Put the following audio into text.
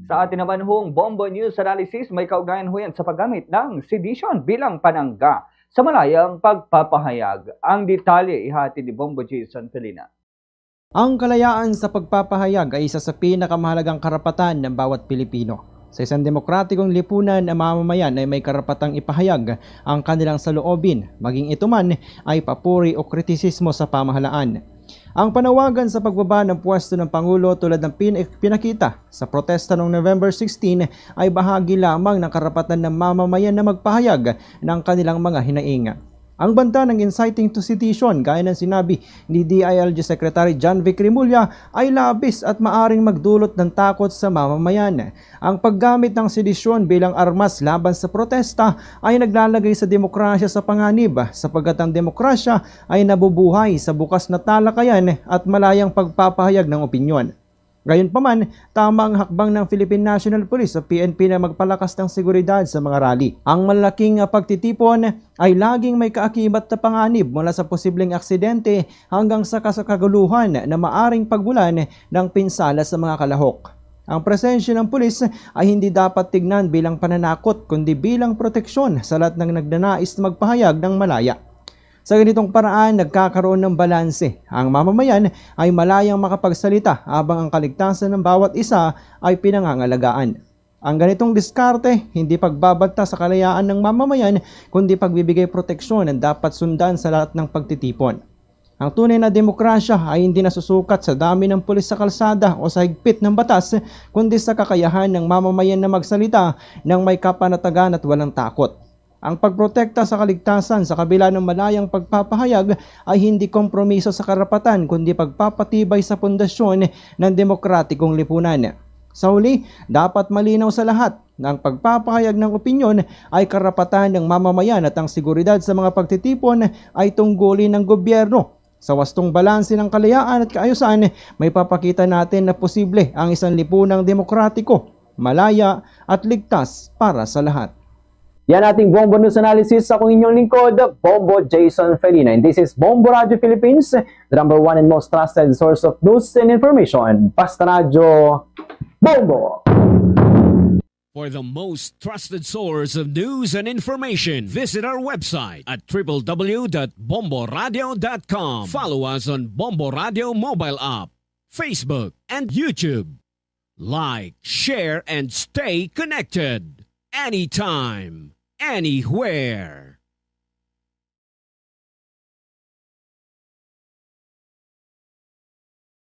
Sa atin naman hong Bombo News Analysis, may kaugnayan ho yan sa paggamit ng sedition bilang panangga sa malayang pagpapahayag. Ang detalye ihati ni Bombo Jason Felina. Ang kalayaan sa pagpapahayag ay isa sa pinakamahalagang karapatan ng bawat Pilipino. Sa isang demokratikong lipunan, ang mamamayan ay may karapatang ipahayag ang kanilang saloobin, maging ito man ay papuri o kritisismo sa pamahalaan. Ang panawagan sa pagbaba ng pwesto ng Pangulo tulad ng pinakita sa protesta noong November 16 ay bahagi lamang ng karapatan ng mamamayan na magpahayag ng kanilang mga hinaing. Ang banta ng inciting to sedition, gaya ng sinabi ni DILG Secretary John Vic Rimulya, ay labis at maaring magdulot ng takot sa mamamayan. Ang paggamit ng sedisyon bilang armas laban sa protesta ay naglalagay sa demokrasya sa panganib, sapagkat ang demokrasya ay nabubuhay sa bukas na talakayan at malayang pagpapahayag ng opinyon. Gayunpaman, tama ang hakbang ng Philippine National Police o PNP na magpalakas ng seguridad sa mga rally. Ang malaking pagtitipon ay laging may kaakibat na panganib mula sa posibleng aksidente hanggang sa kaguluhan na maaring pagbulan ng pinsala sa mga kalahok. Ang presensya ng pulis ay hindi dapat tignan bilang pananakot kundi bilang proteksyon sa lahat ng nagnanais na magpahayag ng malaya. Sa ganitong paraan, nagkakaroon ng balanse. Ang mamamayan ay malayang makapagsalita habang ang kaligtasan ng bawat isa ay pinangangalagaan. Ang ganitong diskarte, hindi pagbabanta sa kalayaan ng mamamayan, kundi pagbibigay proteksyon ang dapat sundan sa lahat ng pagtitipon. Ang tunay na demokrasya ay hindi nasusukat sa dami ng pulis sa kalsada o sa higpit ng batas, kundi sa kakayahan ng mamamayan na magsalita ng may kapanatagan at walang takot. Ang pagprotekta sa kaligtasan sa kabila ng malayang pagpapahayag ay hindi kompromiso sa karapatan kundi pagpapatibay sa pundasyon ng demokratikong lipunan. Sa huli, dapat malinaw sa lahat na ang pagpapahayag ng opinyon ay karapatan ng mamamayan at ang seguridad sa mga pagtitipon ay tungkulin ng gobyerno. Sa wastong balanse ng kalayaan at kaayusan, may papakita natin na posible ang isang lipunang demokratiko, malaya at ligtas para sa lahat. Yan ating Bombo News Analysis. Ako inyong lingkod, Bombo Jason Felina. And this is Bombo Radio Philippines, the #1 and most trusted source of news and information. Basta Radio Bombo! For the most trusted source of news and information, visit our website at www.bomboradio.com. Follow us on Bombo Radio mobile app, Facebook, and YouTube. Like, share, and stay connected. Anytime, anywhere.